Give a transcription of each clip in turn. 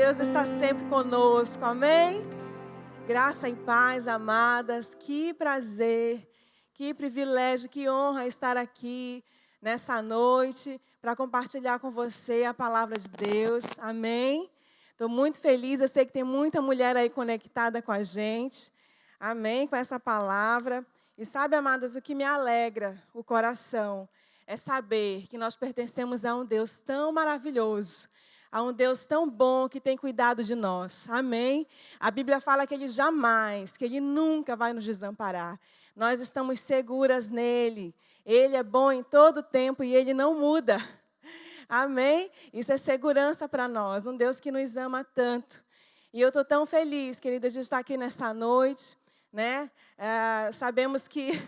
Deus está sempre conosco, amém? Graça e paz, amadas, que prazer, que privilégio, que honra estar aqui nessa noite para compartilhar com você a palavra de Deus, amém? Estou muito feliz, eu sei que tem muita mulher aí conectada com a gente, amém, com essa palavra. E sabe, amadas, o que me alegra o coração é saber que nós pertencemos a um Deus tão maravilhoso, a um Deus tão bom que tem cuidado de nós. Amém? A Bíblia fala que Ele jamais, que Ele nunca vai nos desamparar. Nós estamos seguras nele. Ele é bom em todo tempo e Ele não muda. Amém? Isso é segurança para nós, um Deus que nos ama tanto. E eu estou tão feliz, querida, de estar aqui nessa noite, né? Sabemos que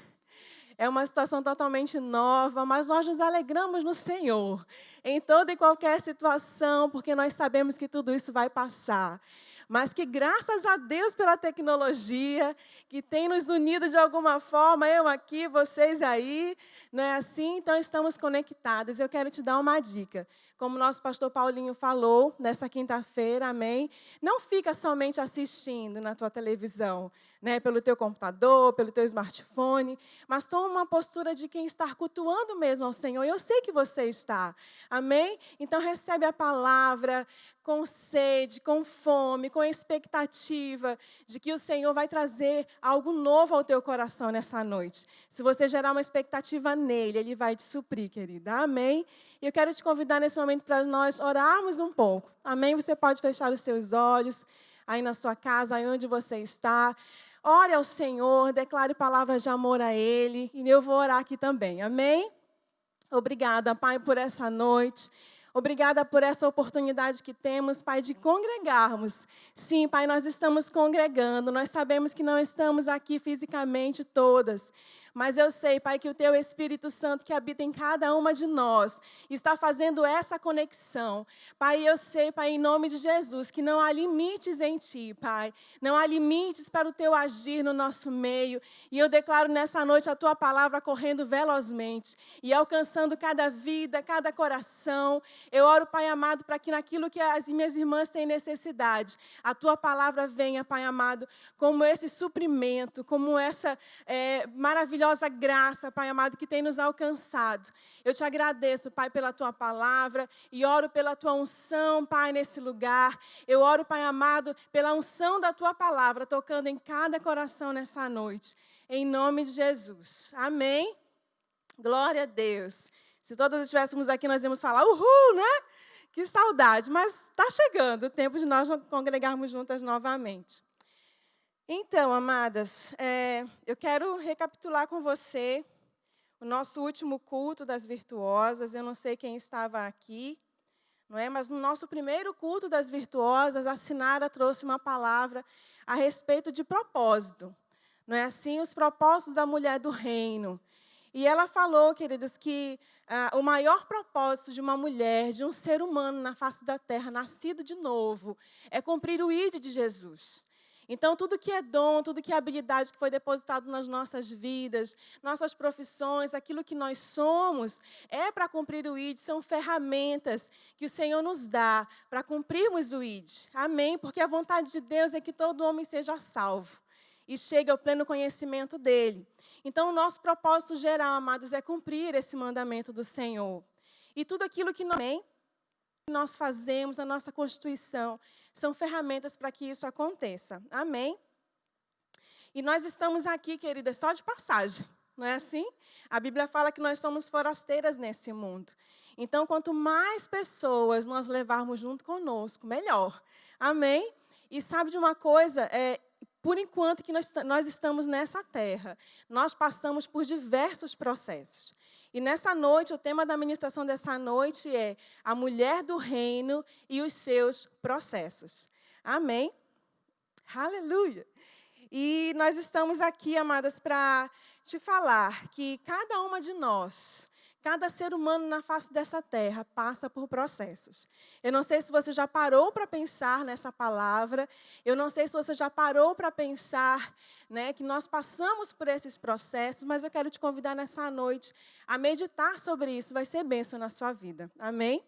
é uma situação totalmente nova, mas nós nos alegramos no Senhor, em toda e qualquer situação, porque nós sabemos que tudo isso vai passar. Mas que graças a Deus pela tecnologia, que tem nos unido de alguma forma, eu aqui, vocês aí, não é assim? Então estamos conectadas. Eu quero te dar uma dica. Como o nosso pastor Paulinho falou nessa quinta-feira, amém? Não fica somente assistindo na tua televisão, né, pelo teu computador, pelo teu smartphone, mas toma uma postura de quem está cultuando mesmo ao Senhor. Eu sei que você está, amém? Então recebe a palavra com sede, com fome, com expectativa de que o Senhor vai trazer algo novo ao teu coração nessa noite. Se você gerar uma expectativa nele, Ele vai te suprir, querida, amém? E eu quero te convidar nesse momento para nós orarmos um pouco, amém? Você pode fechar os seus olhos aí na sua casa, aí onde você está. Ore ao Senhor, declare palavras de amor a Ele. E eu vou orar aqui também, amém? Obrigada, Pai, por essa noite. Obrigada por essa oportunidade que temos, Pai, de congregarmos. Sim, Pai, nós estamos congregando. Nós sabemos que não estamos aqui fisicamente todas. Mas eu sei, Pai, que o Teu Espírito Santo que habita em cada uma de nós está fazendo essa conexão. Pai, eu sei, Pai, em nome de Jesus, que não há limites em Ti, Pai. Não há limites para o Teu agir no nosso meio. E eu declaro nessa noite a Tua palavra correndo velozmente e alcançando cada vida, cada coração. Eu oro, Pai amado, para que naquilo que as minhas irmãs têm necessidade, a Tua palavra venha, Pai amado, como esse suprimento, como essa maravilhosa graça, Pai amado, que tem nos alcançado. Eu te agradeço, Pai, pela Tua palavra e oro pela Tua unção, Pai, nesse lugar. Eu oro, Pai amado, pela unção da Tua palavra, tocando em cada coração nessa noite. Em nome de Jesus. Amém? Glória a Deus. Se todas estivéssemos aqui, nós íamos falar, uhul, né? Que saudade. Mas está chegando o tempo de nós congregarmos juntas novamente. Então, amadas, eu quero recapitular com você o nosso último culto das virtuosas. Eu não sei quem estava aqui, não é? Mas no nosso primeiro culto das virtuosas, a Sinara trouxe uma palavra a respeito de propósito. Não é assim? Os propósitos da mulher do reino. E ela falou, queridas, que o maior propósito de uma mulher, de um ser humano na face da terra, nascido de novo, é cumprir o ID de Jesus. Então, tudo que é dom, tudo que é habilidade que foi depositado nas nossas vidas, nossas profissões, aquilo que nós somos, é para cumprir o ID, são ferramentas que o Senhor nos dá para cumprirmos o ID. Amém? Porque a vontade de Deus é que todo homem seja salvo e chegue ao pleno conhecimento dele. Então, o nosso propósito geral, amados, é cumprir esse mandamento do Senhor. E tudo aquilo que nós fazemos, a nossa constituição, são ferramentas para que isso aconteça. Amém? E nós estamos aqui, queridas, só de passagem, não é assim? A Bíblia fala que nós somos forasteiras nesse mundo. Então, quanto mais pessoas nós levarmos junto conosco, melhor. Amém? E sabe de uma coisa? Por enquanto que nós estamos nessa terra, nós passamos por diversos processos. E nessa noite, o tema da ministração dessa noite é a mulher do reino e os seus processos. Amém? Aleluia! E nós estamos aqui, amadas, para te falar que cada uma de nós, cada ser humano na face dessa terra passa por processos. Eu não sei se você já parou para pensar nessa palavra. Eu não sei se você já parou para pensar, né, que nós passamos por esses processos, mas eu quero te convidar nessa noite a meditar sobre isso. Vai ser bênção na sua vida. Amém?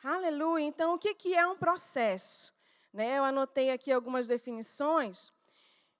Aleluia. Então, o que é um processo? Né? Eu anotei aqui algumas definições.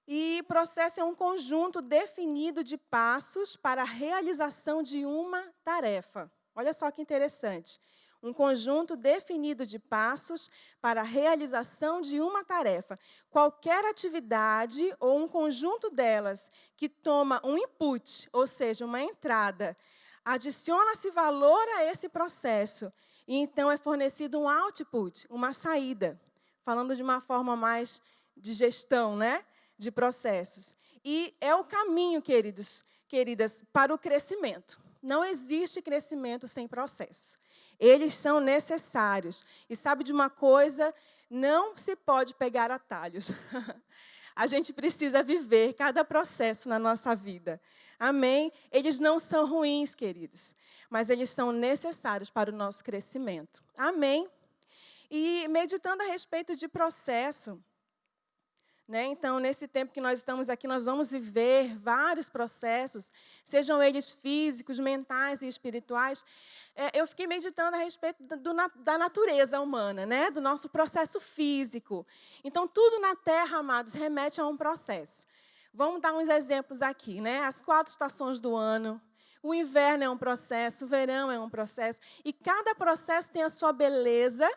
E processo é um conjunto definido de passos para a realização de uma tarefa. Olha só que interessante. Um conjunto definido de passos para a realização de uma tarefa. Qualquer atividade ou um conjunto delas que toma um input, ou seja, uma entrada, adiciona-se valor a esse processo e então é fornecido um output, uma saída. Falando de uma forma mais de gestão, né? De processos. E é o caminho, queridas, para o crescimento. Não existe crescimento sem processo. Eles são necessários. E sabe de uma coisa? Não se pode pegar atalhos. A gente precisa viver cada processo na nossa vida. Amém? Eles não são ruins, queridos, mas eles são necessários para o nosso crescimento. Amém? E meditando a respeito de processo, né? Então, nesse tempo que nós estamos aqui, nós vamos viver vários processos, sejam eles físicos, mentais e espirituais. Eu fiquei meditando a respeito da natureza humana, né? Do nosso processo físico. Então, tudo na Terra, amados, remete a um processo. Vamos dar uns exemplos aqui, né? As 4 estações do ano. O inverno é um processo, o verão é um processo. E cada processo tem a sua beleza,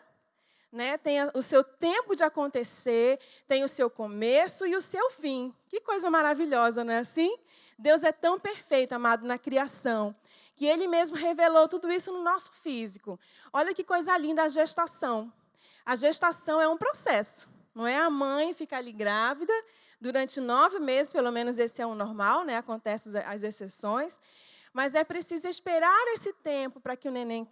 né? Tem o seu tempo de acontecer, tem o seu começo e o seu fim. Que coisa maravilhosa, não é assim? Deus é tão perfeito, amado, na criação, que Ele mesmo revelou tudo isso no nosso físico. Olha que coisa linda a gestação. A gestação é um processo, não é? A mãe fica ali grávida durante 9 meses, pelo menos esse é o normal, né? Acontecem as exceções, mas é preciso esperar esse tempo para que o neném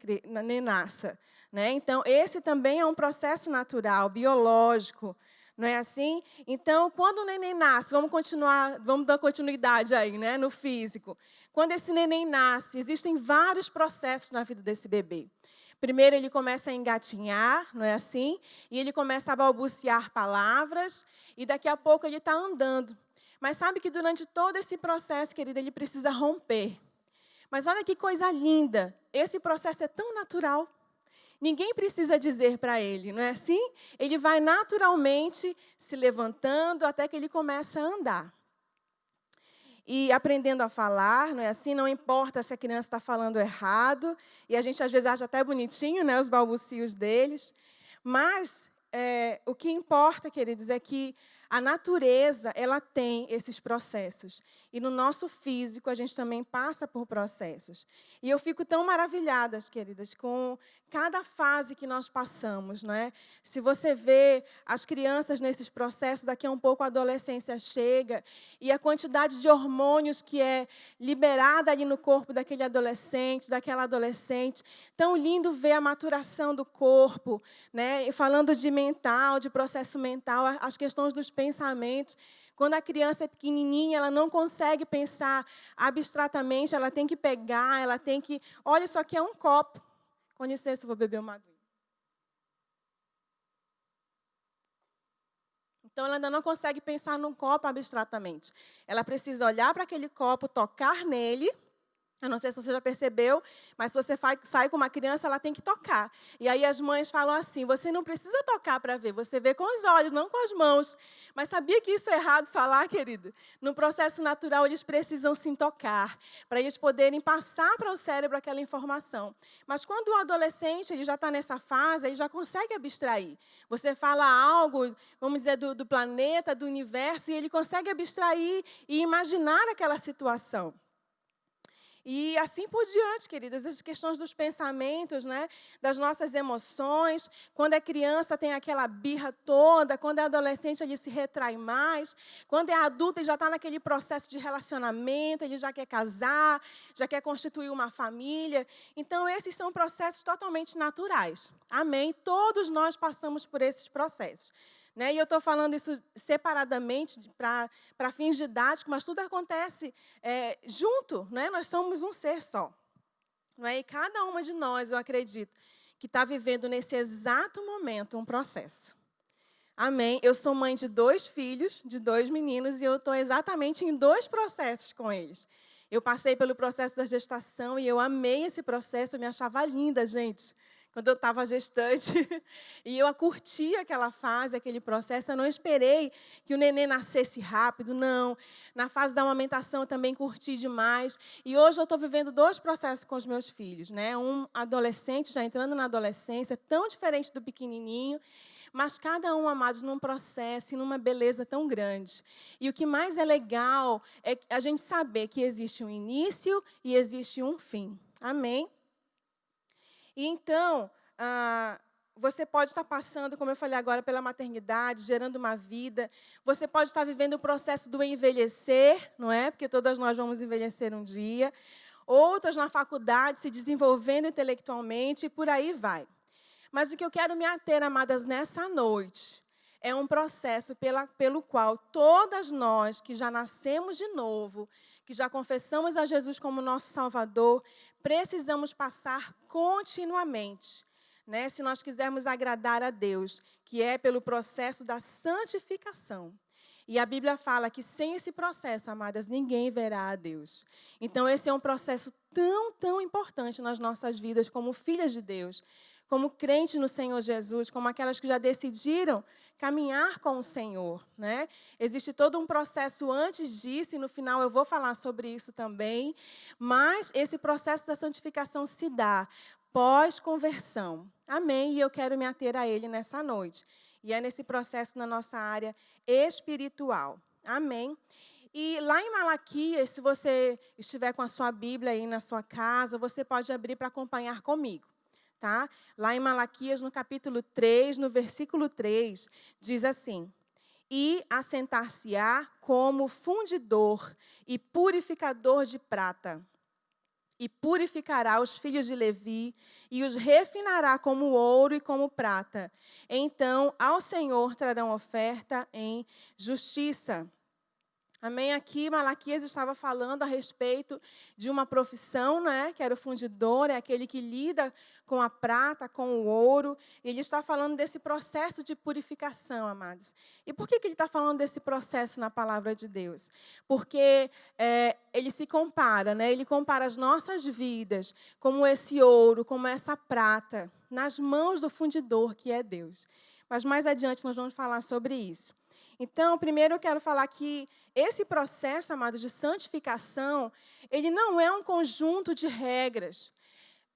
nasça. Né? Então, esse também é um processo natural, biológico, não é assim? Então, quando o neném nasce, vamos dar continuidade aí, né, no físico. Quando esse neném nasce, existem vários processos na vida desse bebê. Primeiro, ele começa a engatinhar, não é assim? E ele começa a balbuciar palavras, e daqui a pouco ele está andando. Mas sabe que durante todo esse processo, querida, ele precisa romper. Mas olha que coisa linda, esse processo é tão natural. Ninguém precisa dizer para ele, não é assim? Ele vai naturalmente se levantando até que ele começa a andar. E aprendendo a falar, não é assim? Não importa se a criança está falando errado. E a gente, às vezes, acha até bonitinho, né, os balbucios deles. Mas o que importa, queridos, é que a natureza, ela tem esses processos. E no nosso físico, a gente também passa por processos. E eu fico tão maravilhada, queridas, com cada fase que nós passamos, não é? Se você vê as crianças nesses processos, daqui a um pouco a adolescência chega, e a quantidade de hormônios que é liberada ali no corpo daquele adolescente, daquela adolescente. Tão lindo ver a maturação do corpo, né? E falando de mental, de processo mental, as questões dos pensamentos. Quando a criança é pequenininha, ela não consegue pensar abstratamente, ela tem que pegar, ela tem que... Olha, isso aqui é um copo. Com licença, eu vou beber uma aguinha. Então, ela ainda não consegue pensar num copo abstratamente. Ela precisa olhar para aquele copo, tocar nele. Eu não sei se você já percebeu, mas se você sai com uma criança, ela tem que tocar. E aí as mães falam assim, você não precisa tocar para ver, você vê com os olhos, não com as mãos. Mas sabia que isso é errado falar, querido? No processo natural, eles precisam sim tocar, para eles poderem passar para o cérebro aquela informação. Mas quando o adolescente ele já está nessa fase, ele já consegue abstrair. Você fala algo, vamos dizer, do planeta, do universo, e ele consegue abstrair e imaginar aquela situação. E assim por diante, queridas, as questões dos pensamentos, né, das nossas emoções. Quando é criança, tem aquela birra toda. Quando é adolescente, ele se retrai mais. Quando é adulto, ele já está naquele processo de relacionamento, ele já quer casar, já quer constituir uma família. Então, esses são processos totalmente naturais. Amém? Todos nós passamos por esses processos. Né? E eu estou falando isso separadamente para fins didáticos, mas tudo acontece junto, né? Nós somos um ser só. Não é? E cada uma de nós, eu acredito, que está vivendo nesse exato momento um processo. Amém? Eu sou mãe de 2 filhos, de 2 meninos, e eu estou exatamente em 2 processos com eles. Eu passei pelo processo da gestação e eu amei esse processo, eu me achava linda, gente. quando eu estava gestante, e eu curti aquela fase, aquele processo. Eu não esperei que o neném nascesse rápido, não. Na fase da amamentação eu também curti demais. E hoje eu estou vivendo 2 processos com os meus filhos, né? Um adolescente, já entrando na adolescência, tão diferente do pequenininho, mas cada um, amados, num processo e numa beleza tão grande. E o que mais é legal é a gente saber que existe um início e existe um fim. Amém? E então, você pode estar passando, como eu falei agora, pela maternidade, gerando uma vida. Você pode estar vivendo o processo do envelhecer, não é? Porque todas nós vamos envelhecer um dia. Outras na faculdade, se desenvolvendo intelectualmente, e por aí vai. Mas o que eu quero me ater, amadas, nessa noite, é um processo pelo qual todas nós que já nascemos de novo, que já confessamos a Jesus como nosso Salvador, precisamos passar continuamente, né? Se nós quisermos agradar a Deus, que é pelo processo da santificação. E a Bíblia fala que sem esse processo, amadas, ninguém verá a Deus. Então, esse é um processo tão importante nas nossas vidas como filhas de Deus, como crentes no Senhor Jesus, como aquelas que já decidiram caminhar com o Senhor, né? Existe todo um processo antes disso, e no final eu vou falar sobre isso também, mas esse processo da santificação se dá pós-conversão. Amém? E eu quero me ater a ele nessa noite. E é nesse processo na nossa área espiritual. Amém? E lá em Malaquias, se você estiver com a sua Bíblia aí na sua casa, você pode abrir para acompanhar comigo. Tá? Lá em Malaquias, no capítulo 3, no versículo 3, diz assim: E assentar-se-á como fundidor e purificador de prata, e purificará os filhos de Levi, e os refinará como ouro e como prata. Então, ao Senhor trarão oferta em justiça. Amém? Aqui, Malaquias estava falando a respeito de uma profissão, né, que era o fundidor, é aquele que lida com a prata, com o ouro. Ele está falando desse processo de purificação, amados. E por que ele está falando desse processo na palavra de Deus? Porque ele se compara, né, ele compara as nossas vidas como esse ouro, como essa prata, nas mãos do fundidor, que é Deus. Mas mais adiante nós vamos falar sobre isso. Então, primeiro eu quero falar que esse processo, amados, de santificação, ele não é um conjunto de regras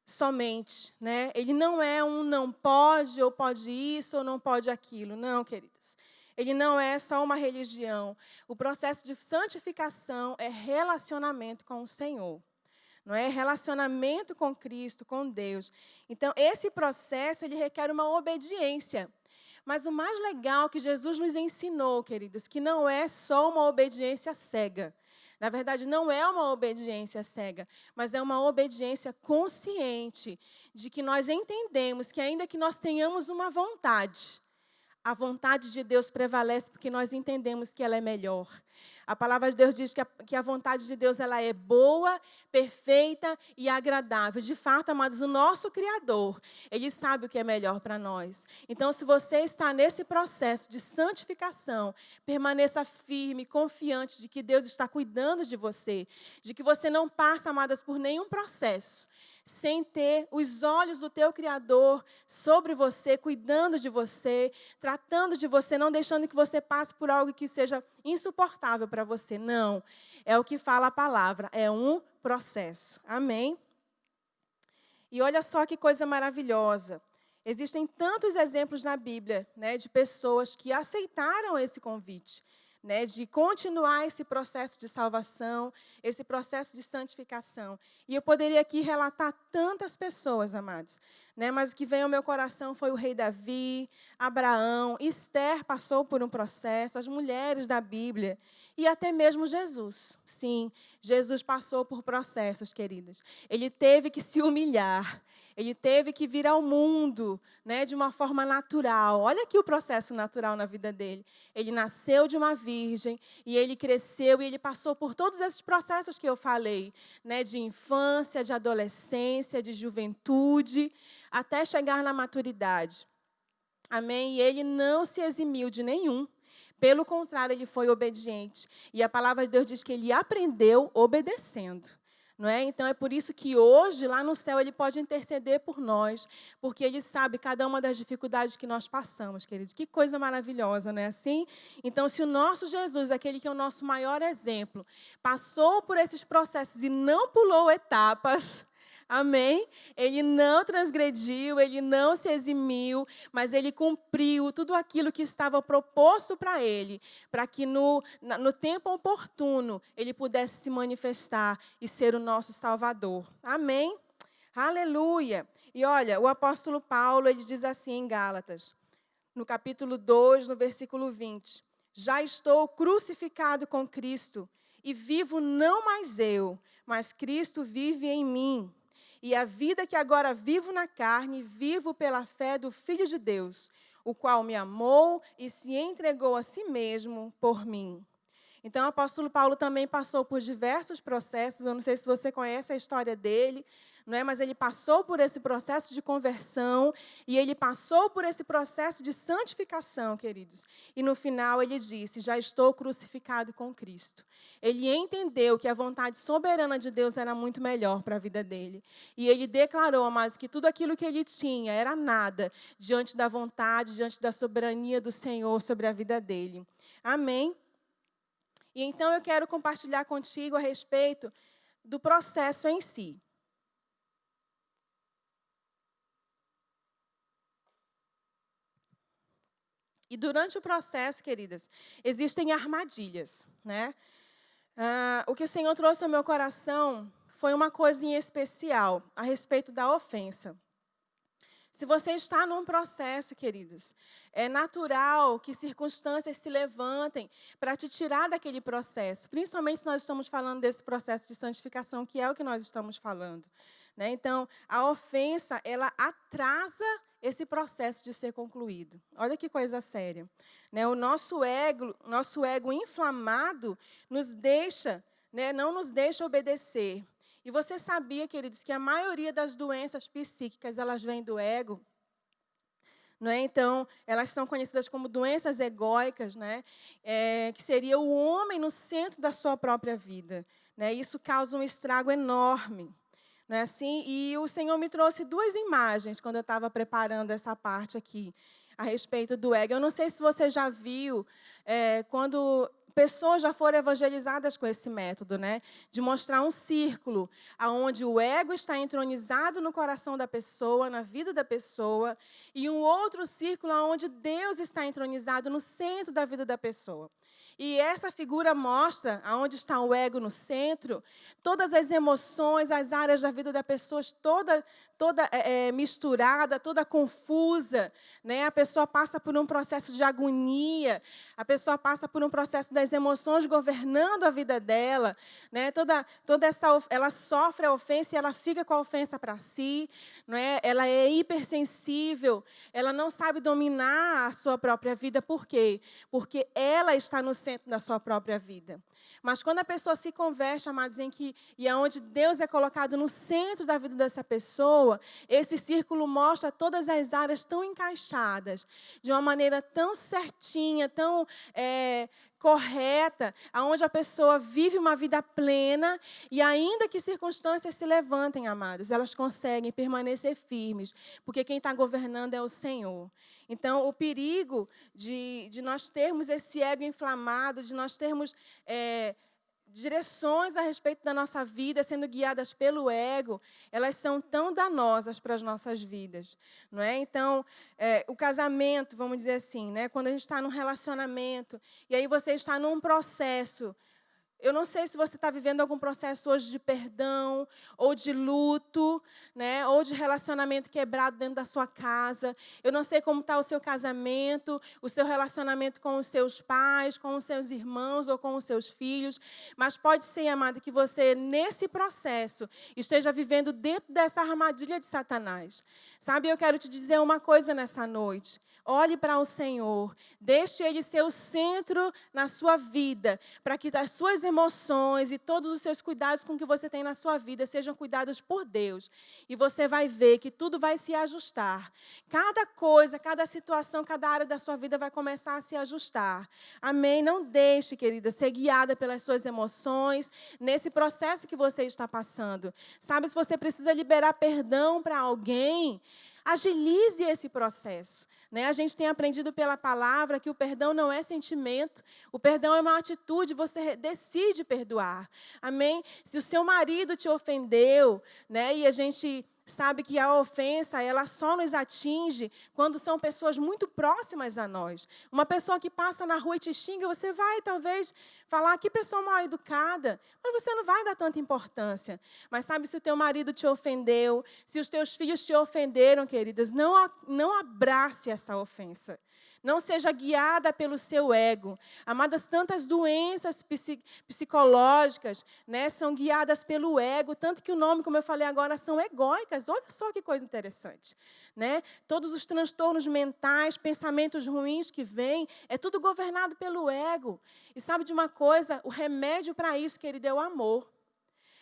somente, né? Ele não é um não pode, ou pode isso, ou não pode aquilo. Não, queridas. Ele não é só uma religião. O processo de santificação é relacionamento com o Senhor. Não é relacionamento com Cristo, com Deus. Então, esse processo, ele requer uma obediência. Mas o mais legal que Jesus nos ensinou, queridos, que não é só uma obediência cega. Na verdade, não é uma obediência cega, mas é uma obediência consciente de que nós entendemos que ainda que nós tenhamos uma vontade, a vontade de Deus prevalece porque nós entendemos que ela é melhor. A palavra de Deus diz que a vontade de Deus ela é boa, perfeita e agradável. De fato, amados, o nosso Criador, Ele sabe o que é melhor para nós. Então, se você está nesse processo de santificação, permaneça firme, confiante de que Deus está cuidando de você, de que você não passa, amadas, por nenhum processo sem ter os olhos do teu Criador sobre você, cuidando de você, tratando de você, não deixando que você passe por algo que seja insuportável para você. Não, é o que fala a palavra, é um processo. Amém? E olha só que coisa maravilhosa. Existem tantos exemplos na Bíblia, né, de pessoas que aceitaram esse convite, né, de continuar esse processo de salvação, esse processo de santificação. E eu poderia aqui relatar tantas pessoas, amados, né, mas o que veio ao meu coração foi o rei Davi, Abraão, Esther passou por um processo, as mulheres da Bíblia, e até mesmo Jesus. Sim, Jesus passou por processos, queridas. Ele teve que se humilhar. Ele teve que vir ao mundo, né, de uma forma natural. Olha aqui o processo natural na vida dele. Ele nasceu de uma virgem e ele cresceu e ele passou por todos esses processos que eu falei, né, de infância, de adolescência, de juventude, até chegar na maturidade. Amém? E ele não se eximiu de nenhum. Pelo contrário, ele foi obediente. E a palavra de Deus diz que ele aprendeu obedecendo. não é? Então, é por isso que hoje, lá no céu, Ele pode interceder por nós, porque Ele sabe cada uma das dificuldades que nós passamos, queridos. Que coisa maravilhosa, não é assim? Então, se o nosso Jesus, aquele que é o nosso maior exemplo, passou por esses processos e não pulou etapas, amém? Ele não transgrediu, ele não se eximiu, mas ele cumpriu tudo aquilo que estava proposto para ele, para que no tempo oportuno ele pudesse se manifestar e ser o nosso Salvador. Amém? Aleluia! E olha, o apóstolo Paulo, ele diz assim em Gálatas, no capítulo 2, no versículo 20: já estou crucificado com Cristo, e vivo não mais eu, mas Cristo vive em mim. E a vida que agora vivo na carne, vivo pela fé do Filho de Deus, o qual me amou e se entregou a si mesmo por mim. Então, o apóstolo Paulo também passou por diversos processos. Eu não sei se você conhece a história dele, não é? Mas ele passou por esse processo de conversão e ele passou por esse processo de santificação, queridos. E no final ele disse: já estou crucificado com Cristo. Ele entendeu que a vontade soberana de Deus era muito melhor para a vida dele. E ele declarou, amados, que tudo aquilo que ele tinha era nada diante da vontade, diante da soberania do Senhor sobre a vida dele. Amém? E então eu quero compartilhar contigo a respeito do processo em si. E durante o processo, queridas, existem armadilhas, né? O que o Senhor trouxe ao meu coração foi uma coisa em especial a respeito da ofensa. Se você está num processo, queridos, é natural que circunstâncias se levantem para te tirar daquele processo, principalmente se nós estamos falando desse processo de santificação, que é o que nós estamos falando, né? Então, a ofensa, ela atrasa esse processo de ser concluído. Olha que coisa séria, né? O nosso ego inflamado nos deixa, né, não nos deixa obedecer. E você sabia, queridos, que a maioria das doenças psíquicas, elas vêm do ego? Não é? Então, elas são conhecidas como doenças egóicas, né? Que seria o homem no centro da sua própria vida, né? Isso causa um estrago enorme. Não é assim? E o Senhor me trouxe duas imagens quando eu estava preparando essa parte aqui, a respeito do ego. Eu não sei se você já viu, quando pessoas já foram evangelizadas com esse método, né? De mostrar um círculo onde o ego está entronizado no coração da pessoa, na vida da pessoa, e um outro círculo onde Deus está entronizado no centro da vida da pessoa. E essa figura mostra, aonde está o ego no centro, todas as emoções, as áreas da vida da pessoa, toda misturada, toda confusa, né? A pessoa passa por um processo de agonia, a pessoa passa por um processo das emoções governando a vida dela, né? Ela sofre a ofensa e ela fica com a ofensa para si, não é? Ela é hipersensível, ela não sabe dominar a sua própria vida. Por quê? Porque ela está no centro da sua própria vida. Mas quando a pessoa se converte, amados, e aonde Deus é colocado no centro da vida dessa pessoa, esse círculo mostra todas as áreas tão encaixadas, de uma maneira tão certinha, tão correta, aonde a pessoa vive uma vida plena e ainda que circunstâncias se levantem, amados, elas conseguem permanecer firmes, porque quem está governando é o Senhor. Então, o perigo de nós termos esse ego inflamado, de nós termos direções a respeito da nossa vida sendo guiadas pelo ego, elas são tão danosas para as nossas vidas, não é? Então, o casamento, vamos dizer assim, né? Quando a gente está num relacionamento e aí você está num processo. Eu não sei se você está vivendo algum processo hoje de perdão, ou de luto, né? Ou de relacionamento quebrado dentro da sua casa. Eu não sei como está o seu casamento, o seu relacionamento com os seus pais, com os seus irmãos ou com os seus filhos. Mas pode ser, amada, que você, nesse processo, esteja vivendo dentro dessa armadilha de Satanás. Sabe, eu quero te dizer uma coisa nessa noite. Olhe para o Senhor, deixe Ele ser o centro na sua vida, para que as suas emoções e todos os seus cuidados com que você tem na sua vida sejam cuidados por Deus. E você vai ver que tudo vai se ajustar. Cada coisa, cada situação, cada área da sua vida vai começar a se ajustar. Amém? Não deixe, querida, ser guiada pelas suas emoções nesse processo que você está passando. Sabe, se você precisa liberar perdão para alguém, agilize esse processo. Né? A gente tem aprendido pela palavra que o perdão não é sentimento, o perdão é uma atitude, você decide perdoar. Amém? Se o seu marido te ofendeu, né? E a gente sabe que a ofensa, ela só nos atinge quando são pessoas muito próximas a nós. Uma pessoa que passa na rua e te xinga, você vai talvez falar, que pessoa mal educada, mas você não vai dar tanta importância. Mas sabe, se o teu marido te ofendeu, se os teus filhos te ofenderam, queridas, não abrace essa ofensa. Não seja guiada pelo seu ego. Amadas, tantas doenças psicológicas, né, são guiadas pelo ego, tanto que o nome, como eu falei agora, são egóicas. Olha só que coisa interessante. Né? Todos os transtornos mentais, pensamentos ruins que vêm, é tudo governado pelo ego. E sabe de uma coisa? O remédio para isso, querido, é o amor.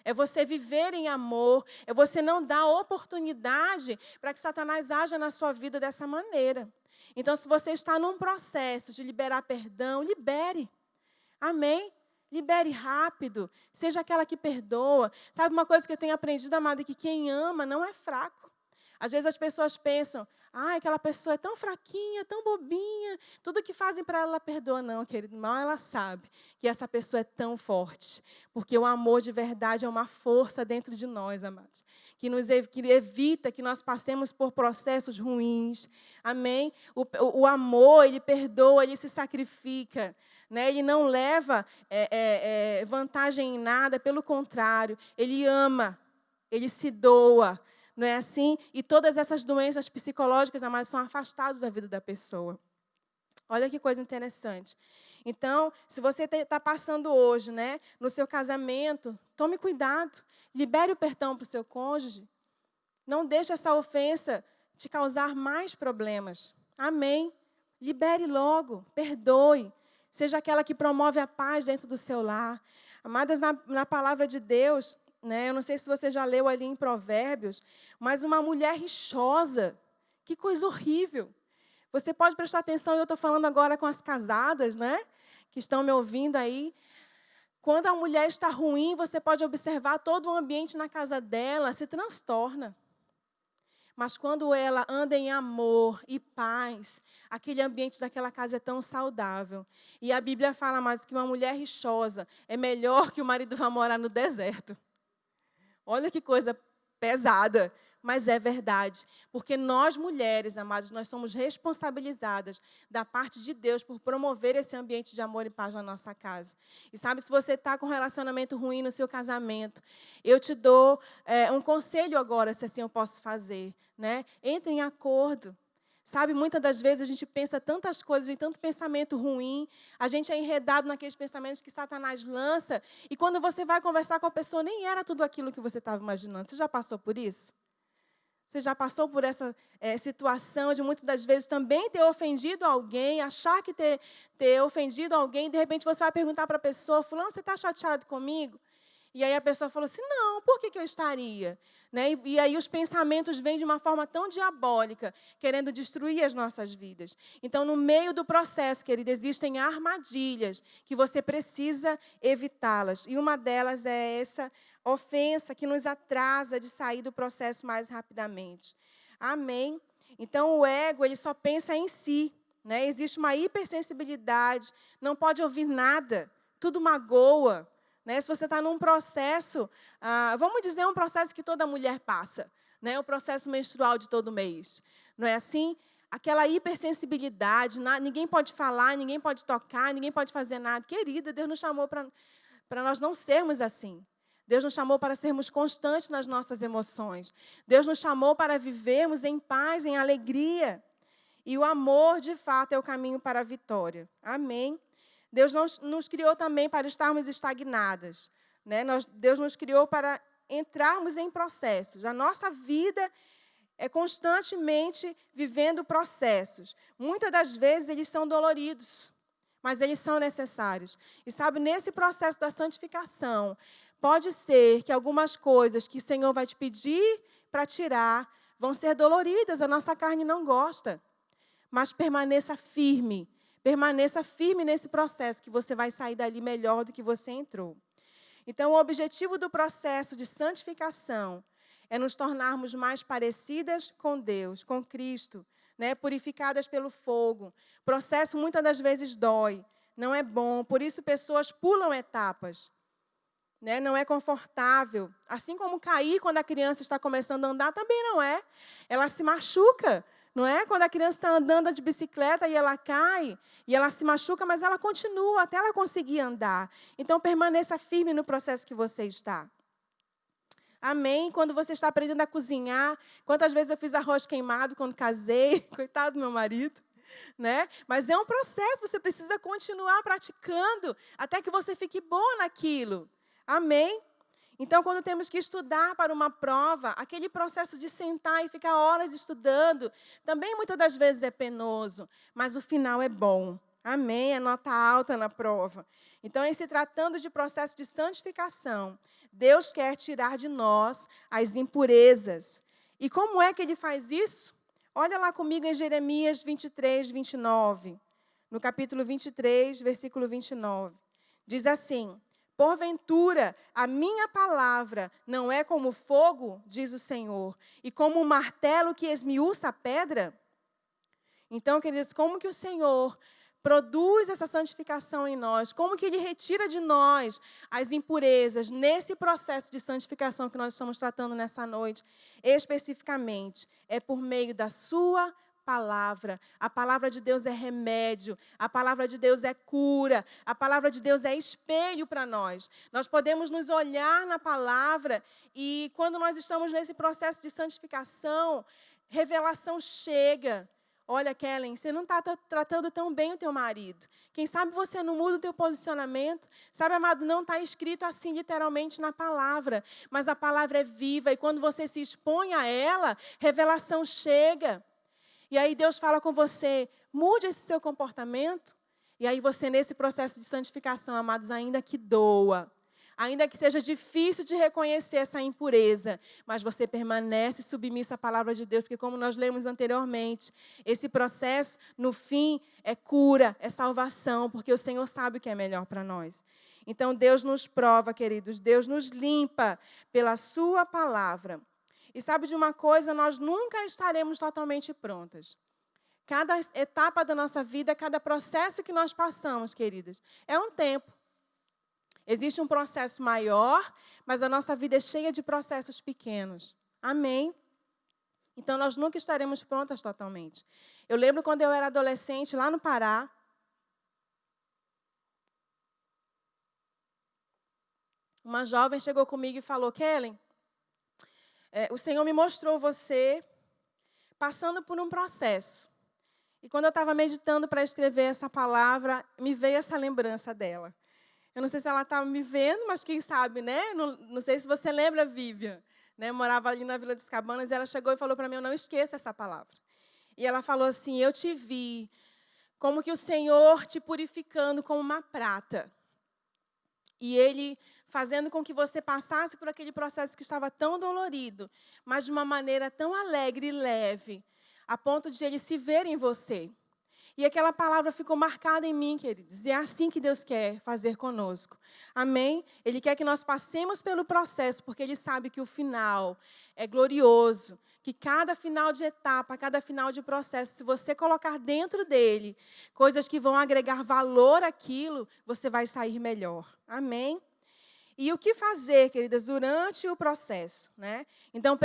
É você viver em amor, é você não dar oportunidade para que Satanás haja na sua vida dessa maneira. Então, se você está num processo de liberar perdão, libere. Amém? Libere rápido. Seja aquela que perdoa. Sabe uma coisa que eu tenho aprendido, amada, é que quem ama não é fraco. Às vezes as pessoas pensam, aquela pessoa é tão fraquinha, tão bobinha, tudo que fazem para ela perdoa. Não, querido, mal ela sabe que essa pessoa é tão forte. Porque o amor de verdade é uma força dentro de nós, amados. Que evita que nós passemos por processos ruins. Amém? O amor, ele perdoa, ele se sacrifica. Né? Ele não leva vantagem em nada, pelo contrário, ele ama, ele se doa. Não é assim? E todas essas doenças psicológicas, amados, são afastadas da vida da pessoa. Olha que coisa interessante. Então, se você está passando hoje, né, no seu casamento, tome cuidado. Libere o perdão para o seu cônjuge. Não deixe essa ofensa te causar mais problemas. Amém? Libere logo, perdoe. Seja aquela que promove a paz dentro do seu lar. Amadas, na palavra de Deus, né, eu não sei se você já leu ali em Provérbios, mas uma mulher rixosa, que coisa horrível. Você pode prestar atenção, eu estou falando agora com as casadas, né, que estão me ouvindo aí. Quando a mulher está ruim, você pode observar todo o ambiente na casa dela se transtorna. Mas quando ela anda em amor e paz, aquele ambiente daquela casa é tão saudável. E a Bíblia fala mais que uma mulher rixosa é melhor que o marido vá morar no deserto. Olha que coisa pesada, mas é verdade. Porque nós, mulheres, amados, nós somos responsabilizadas da parte de Deus por promover esse ambiente de amor e paz na nossa casa. E sabe, se você está com um relacionamento ruim no seu casamento, eu te dou um conselho agora, se assim eu posso fazer. Né? Entre em acordo. Sabe, muitas das vezes a gente pensa tantas coisas, vem tanto pensamento ruim, a gente é enredado naqueles pensamentos que Satanás lança, e quando você vai conversar com a pessoa, nem era tudo aquilo que você estava imaginando. Você já passou por isso? Você já passou por essa situação de muitas das vezes também ter ofendido alguém, achar que ter ofendido alguém, de repente você vai perguntar para a pessoa, fulano, você está chateado comigo? E aí a pessoa falou assim, não, por que eu estaria? Né? E aí os pensamentos vêm de uma forma tão diabólica, querendo destruir as nossas vidas. Então, no meio do processo, querida, existem armadilhas que você precisa evitá-las. E uma delas é essa ofensa que nos atrasa de sair do processo mais rapidamente. Amém? Então, o ego, ele só pensa em si. Né? Existe uma hipersensibilidade, não pode ouvir nada, tudo magoa. Né? Se você está num processo, vamos dizer um processo que toda mulher passa, né? O processo menstrual de todo mês. Não é assim? Aquela hipersensibilidade, ninguém pode falar, ninguém pode tocar, ninguém pode fazer nada. Querida, Deus nos chamou para nós não sermos assim. Deus nos chamou para sermos constantes nas nossas emoções. Deus nos chamou para vivermos em paz, em alegria. E o amor, de fato, é o caminho para a vitória. Amém? Deus nos criou também para estarmos estagnadas. Né? Deus nos criou para entrarmos em processos. A nossa vida é constantemente vivendo processos. Muitas das vezes eles são doloridos. mas eles são necessários. E sabe, nesse processo da santificação, pode ser que algumas coisas que o Senhor vai te pedir para tirar vão ser doloridas, a nossa carne não gosta. Mas permaneça firme nesse processo, que você vai sair dali melhor do que você entrou. Então, o objetivo do processo de santificação é nos tornarmos mais parecidas com Deus, com Cristo, né? Purificadas pelo fogo. O processo muitas das vezes dói, não é bom, por isso pessoas pulam etapas. Né? Não é confortável. Assim como cair quando a criança está começando a andar, também não é. Ela se machuca, não é? Quando a criança está andando de bicicleta e ela cai, e ela se machuca, mas ela continua até ela conseguir andar. Então, permaneça firme no processo que você está. Amém? Quando você está aprendendo a cozinhar, quantas vezes eu fiz arroz queimado quando casei, coitado do meu marido, né? Mas é um processo, você precisa continuar praticando até que você fique boa naquilo. Amém? Então, quando temos que estudar para uma prova, aquele processo de sentar e ficar horas estudando, também muitas das vezes é penoso, mas o final é bom. Amém? É nota alta na prova. Então, em se tratando de processo de santificação, Deus quer tirar de nós as impurezas. E como é que Ele faz isso? Olha lá comigo em Jeremias 23, 29. No capítulo 23, versículo 29. Diz assim: porventura, a minha palavra não é como fogo, diz o Senhor, e como um martelo que esmiuça a pedra? Então, queridos, como que o Senhor produz essa santificação em nós? Como que Ele retira de nós as impurezas nesse processo de santificação que nós estamos tratando nessa noite? Especificamente, é por meio da sua palavra. A palavra de Deus é remédio, a palavra de Deus é cura, a palavra de Deus é espelho para nós. Nós podemos nos olhar na palavra e, quando nós estamos nesse processo de santificação, revelação chega. Olha, Kellen, você não está tratando tão bem o teu marido. Quem sabe você não muda o teu posicionamento? Sabe, amado, não está escrito assim literalmente na palavra, mas a palavra é viva e quando você se expõe a ela, revelação chega. E aí Deus fala com você, mude esse seu comportamento. E aí você, nesse processo de santificação, amados, ainda que doa, ainda que seja difícil de reconhecer essa impureza, mas você permanece submisso à palavra de Deus, porque como nós lemos anteriormente, esse processo, no fim, é cura, é salvação, porque o Senhor sabe o que é melhor para nós. Então, Deus nos prova, queridos, Deus nos limpa pela sua palavra. E sabe de uma coisa, nós nunca estaremos totalmente prontas. Cada etapa da nossa vida, cada processo que nós passamos, queridas, é um tempo. Existe um processo maior, mas a nossa vida é cheia de processos pequenos. Amém? Então, nós nunca estaremos prontas totalmente. Eu lembro quando eu era adolescente, lá no Pará, uma jovem chegou comigo e falou, Kellen, o Senhor me mostrou você passando por um processo. E quando eu estava meditando para escrever essa palavra, me veio essa lembrança dela. Eu não sei se ela estava me vendo, mas quem sabe, né? Não sei se você lembra, Vivian. Né? Eu morava ali na Vila dos Cabanas e ela chegou e falou para mim, eu não esqueça essa palavra. E ela falou assim, eu te vi como que o Senhor te purificando como uma prata. E Ele fazendo com que você passasse por aquele processo que estava tão dolorido, mas de uma maneira tão alegre e leve, a ponto de Ele se ver em você. E aquela palavra ficou marcada em mim, queridos. E é assim que Deus quer fazer conosco. Amém? Ele quer que nós passemos pelo processo, porque Ele sabe que o final é glorioso. Que cada final de etapa, cada final de processo, se você colocar dentro dele coisas que vão agregar valor àquilo, você vai sair melhor. Amém? E o que fazer, queridas, durante o processo, né? Então,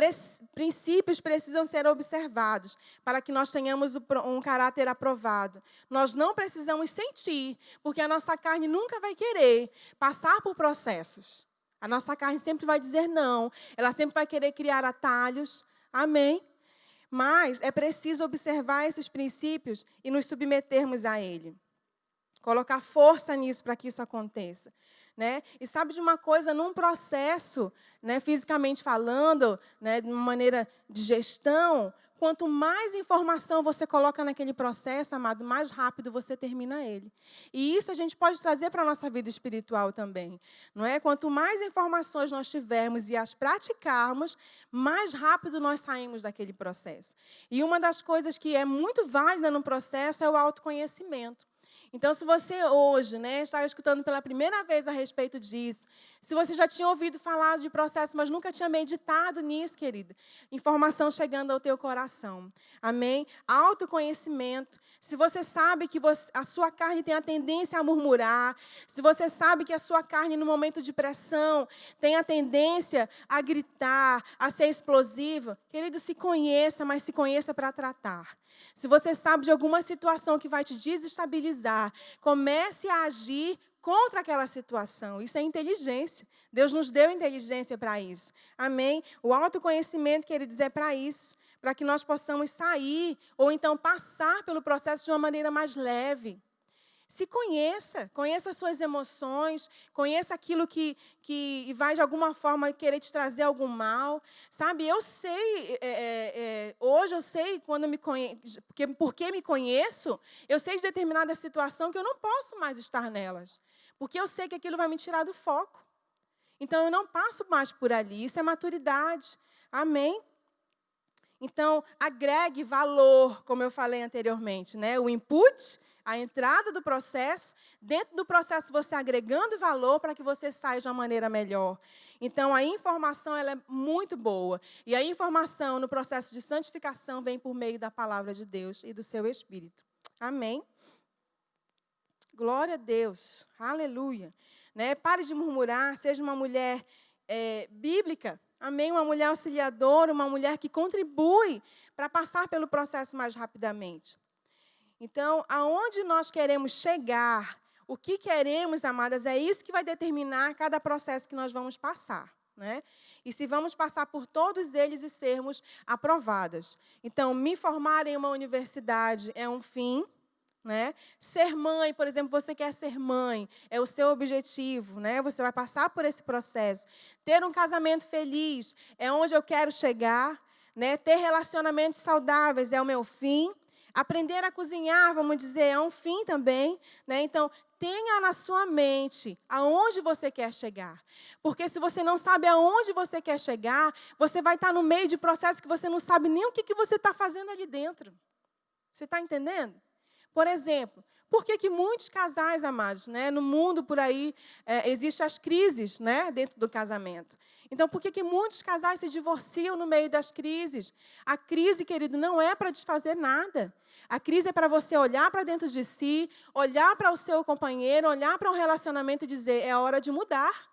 princípios precisam ser observados para que nós tenhamos um caráter aprovado. Nós não precisamos sentir, porque a nossa carne nunca vai querer passar por processos. A nossa carne sempre vai dizer não, ela sempre vai querer criar atalhos. Amém? Mas é preciso observar esses princípios e nos submetermos a ele. Colocar força nisso para que isso aconteça. Né? E sabe de uma coisa, num processo, né, fisicamente falando, né, de uma maneira de gestão, quanto mais informação você coloca naquele processo, amado, mais rápido você termina ele. E isso a gente pode trazer para a nossa vida espiritual também, não é? Quanto mais informações nós tivermos e as praticarmos, mais rápido nós saímos daquele processo. E uma das coisas que é muito válida no processo é o autoconhecimento. Então, se você hoje, está escutando pela primeira vez a respeito disso, se você já tinha ouvido falar de processo, mas nunca tinha meditado nisso, querida, informação chegando ao teu coração. Amém? Autoconhecimento. Se você sabe que a sua carne tem a tendência a murmurar, se você sabe que a sua carne, no momento de pressão, tem a tendência a gritar, a ser explosiva, querido, se conheça, mas se conheça para tratar. Se você sabe de alguma situação que vai te desestabilizar, comece a agir contra aquela situação. Isso é inteligência. Deus nos deu inteligência para isso. Amém? O autoconhecimento, queridos, é para isso. Para que nós possamos sair ou então passar pelo processo de uma maneira mais leve. Se conheça, conheça as suas emoções, conheça aquilo que vai de alguma forma querer te trazer algum mal. Sabe, eu sei, hoje eu sei quando porque me conheço, eu sei de determinada situação que eu não posso mais estar nelas. Porque eu sei que aquilo vai me tirar do foco. Então eu não passo mais por ali, isso é maturidade. Amém? Então, agregue valor, como eu falei anteriormente, né? O input, a entrada do processo, dentro do processo você agregando valor para que você saia de uma maneira melhor. Então, a informação ela é muito boa. E a informação no processo de santificação vem por meio da palavra de Deus e do seu Espírito. Amém? Glória a Deus. Aleluia. Né? Pare de murmurar, seja uma mulher bíblica. Amém? Uma mulher auxiliadora, uma mulher que contribui para passar pelo processo mais rapidamente. Então, aonde nós queremos chegar, o que queremos, amadas, é isso que vai determinar cada processo que nós vamos passar. Né? E se vamos passar por todos eles e sermos aprovadas. Então, me formar em uma universidade é um fim. Né? Ser mãe, por exemplo, você quer ser mãe, é o seu objetivo, né? Você vai passar por esse processo. Ter um casamento feliz é onde eu quero chegar, né? Ter relacionamentos saudáveis é o meu fim. Aprender a cozinhar, vamos dizer, é um fim também, né? Então, tenha na sua mente aonde você quer chegar. Porque se você não sabe aonde você quer chegar, você vai estar no meio de processo que você não sabe nem o que você está fazendo ali dentro. Você está entendendo? Por exemplo, por que muitos casais, amados, né, no mundo por aí, existem as crises, né, dentro do casamento? Então, por que muitos casais se divorciam no meio das crises? A crise, querido, não é para desfazer nada. A crise é para você olhar para dentro de si, olhar para o seu companheiro, olhar para um relacionamento e dizer, é hora de mudar.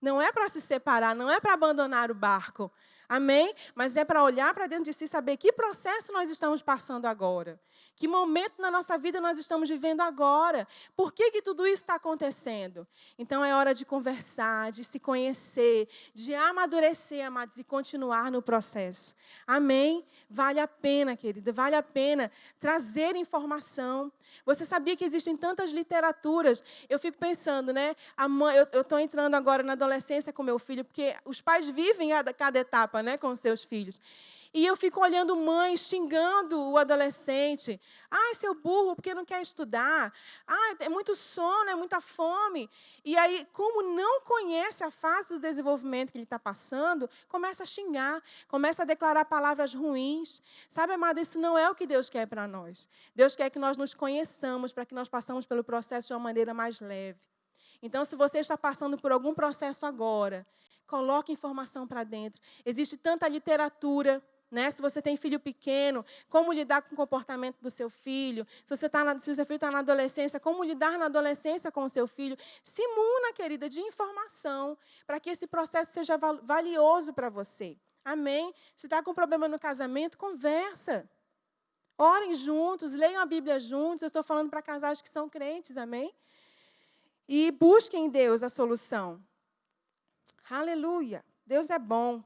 Não é para se separar, não é para abandonar o barco. Amém? Mas é para olhar para dentro de si e saber que processo nós estamos passando agora. Que momento na nossa vida nós estamos vivendo agora. Por que tudo isso está acontecendo? Então, é hora de conversar, de se conhecer, de amadurecer, amados, e continuar no processo. Amém? Vale a pena, querida, vale a pena trazer informação. Você sabia que existem tantas literaturas? Eu fico pensando, né? Eu estou entrando agora na adolescência com meu filho, porque os pais vivem cada etapa, né, com os seus filhos. E eu fico olhando mães xingando o adolescente. Ai, seu burro, porque não quer estudar. Ai, é muito sono, é muita fome. E aí, como não conhece a fase do desenvolvimento que ele está passando, começa a xingar, começa a declarar palavras ruins. Sabe, amada, isso não é o que Deus quer para nós. Deus quer que nós nos conheçamos para que nós passemos pelo processo de uma maneira mais leve. Então, se você está passando por algum processo agora, coloque informação para dentro. Existe tanta literatura, né? Se você tem filho pequeno, como lidar com o comportamento do seu filho. Se o seu filho está na adolescência, como lidar na adolescência com o seu filho. Se imuna, querida, de informação, para que esse processo seja valioso para você. Amém? Se está com problema no casamento, conversa. Orem juntos, leiam a Bíblia juntos. Eu estou falando para casais que são crentes, amém? E busquem em Deus a solução. Aleluia! Deus é bom.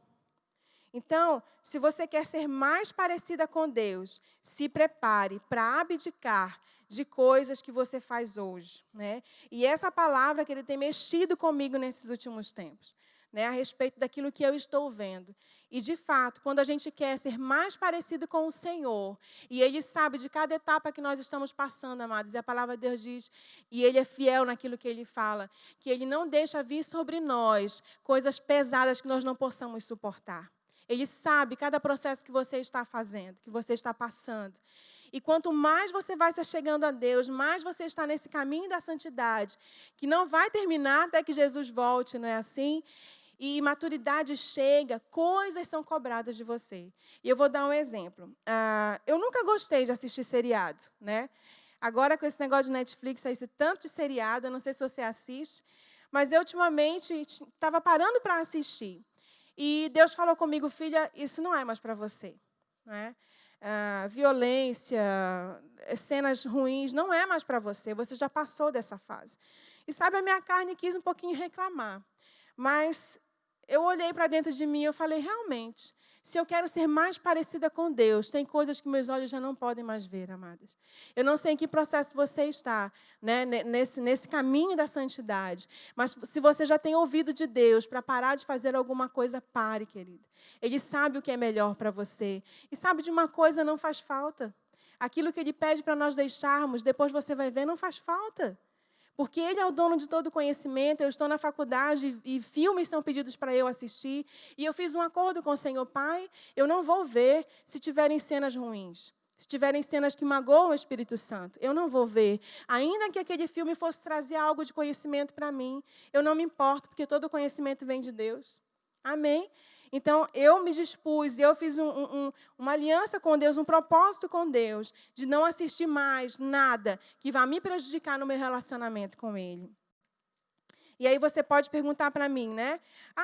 Então, se você quer ser mais parecida com Deus, se prepare para abdicar de coisas que você faz hoje. Né? E essa palavra que ele tem mexido comigo nesses últimos tempos. né, a respeito daquilo que eu estou vendo. E, de fato, quando a gente quer ser mais parecido com o Senhor, e Ele sabe de cada etapa que nós estamos passando, amados, e a palavra de Deus diz, e Ele é fiel naquilo que Ele fala, que Ele não deixa vir sobre nós coisas pesadas que nós não possamos suportar. Ele sabe cada processo que você está fazendo, que você está passando. E quanto mais você vai se chegando a Deus, mais você está nesse caminho da santidade, que não vai terminar até que Jesus volte, não é assim? E maturidade chega, coisas são cobradas de você. E eu vou dar um exemplo. Eu nunca gostei de assistir seriado, né? Agora, com esse negócio de Netflix, esse tanto de seriado, eu não sei se você assiste, mas eu, ultimamente, estava parando para assistir. E Deus falou comigo, filha, isso não é mais para você, não é? Violência, cenas ruins, não é mais para você. Você já passou dessa fase. E sabe, a minha carne quis um pouquinho reclamar. Mas eu olhei para dentro de mim e eu falei, realmente, se eu quero ser mais parecida com Deus, tem coisas que meus olhos já não podem mais ver, amadas. Eu não sei em que processo você está, né, nesse caminho da santidade. Mas se você já tem ouvido de Deus para parar de fazer alguma coisa, pare, querido. Ele sabe o que é melhor para você. E sabe de uma coisa, não faz falta. Aquilo que Ele pede para nós deixarmos, depois você vai ver, não faz falta. Porque Ele é o dono de todo conhecimento, eu estou na faculdade e filmes são pedidos para eu assistir. E eu fiz um acordo com o Senhor, Pai, eu não vou ver se tiverem cenas ruins. Se tiverem cenas que magoam o Espírito Santo, eu não vou ver. Ainda que aquele filme fosse trazer algo de conhecimento para mim, eu não me importo, porque todo conhecimento vem de Deus. Amém? Então, eu me dispus, eu fiz uma aliança com Deus, um propósito com Deus, de não assistir mais nada que vá me prejudicar no meu relacionamento com Ele. E aí você pode perguntar para mim, né?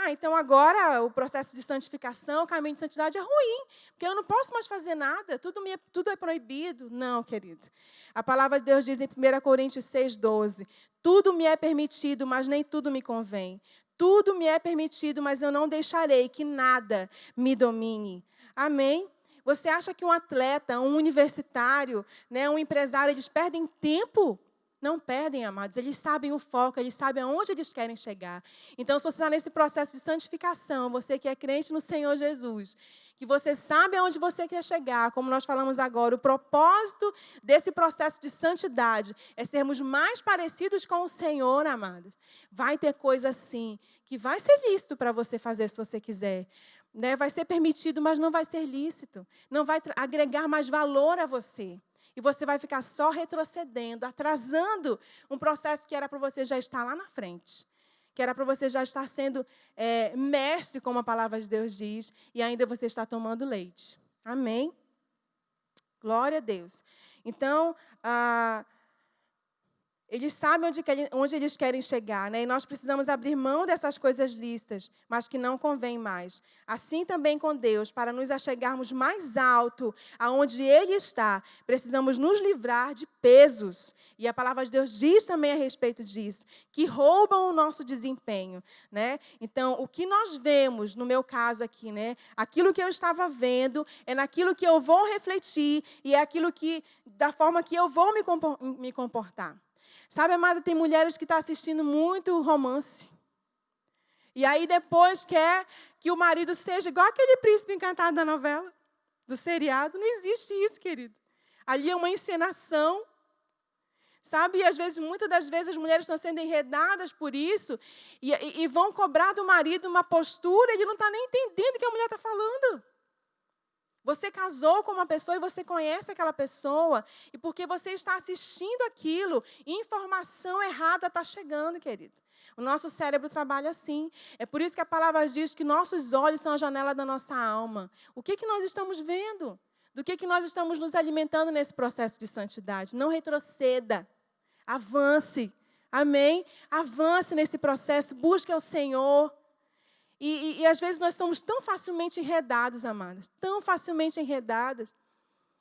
Então agora o processo de santificação, o caminho de santidade é ruim, porque eu não posso mais fazer nada, tudo é proibido. Não, querido. A palavra de Deus diz em 1 Coríntios 6,12, tudo me é permitido, mas nem tudo me convém. Tudo me é permitido, mas eu não deixarei que nada me domine. Amém? Você acha que um atleta, um universitário, né, um empresário, eles perdem tempo? Não perdem, amados. Eles sabem o foco, eles sabem aonde eles querem chegar. Então, se você está nesse processo de santificação, você que é crente no Senhor Jesus, que você sabe aonde você quer chegar, como nós falamos agora, o propósito desse processo de santidade é sermos mais parecidos com o Senhor, amados. Vai ter coisa assim, que vai ser lícito para você fazer se você quiser. Né? Vai ser permitido, mas não vai ser lícito. Não vai agregar mais valor a você. E você vai ficar só retrocedendo, atrasando um processo que era para você já estar lá na frente. Que era para você já estar sendo mestre, como a palavra de Deus diz, e ainda você está tomando leite. Amém? Glória a Deus. Então, eles sabem onde eles querem chegar, né? E nós precisamos abrir mão dessas coisas lícitas, mas que não convém mais. Assim também com Deus, para nos achegarmos mais alto aonde Ele está, precisamos nos livrar de pesos. E a palavra de Deus diz também a respeito disso, que roubam o nosso desempenho, né? Então, o que nós vemos, no meu caso aqui, né? Aquilo que eu estava vendo é naquilo que eu vou refletir e é aquilo da forma que eu vou me comportar. Sabe, amada, tem mulheres que estão assistindo muito romance. E aí depois quer que o marido seja igual aquele príncipe encantado da novela, do seriado. Não existe isso, querido. Ali é uma encenação. Sabe, e às vezes, muitas das vezes, as mulheres estão sendo enredadas por isso e vão cobrar do marido uma postura e ele não está nem entendendo o que a mulher está falando. Você casou com uma pessoa e você conhece aquela pessoa, e porque você está assistindo aquilo, informação errada está chegando, querido. O nosso cérebro trabalha assim. É por isso que a palavra diz que nossos olhos são a janela da nossa alma. O que nós estamos vendo? Do que nós estamos nos alimentando nesse processo de santidade? Não retroceda. Avance. Amém? Avance nesse processo. Busque ao Senhor. E às vezes nós somos tão facilmente enredados, amadas, tão facilmente enredadas.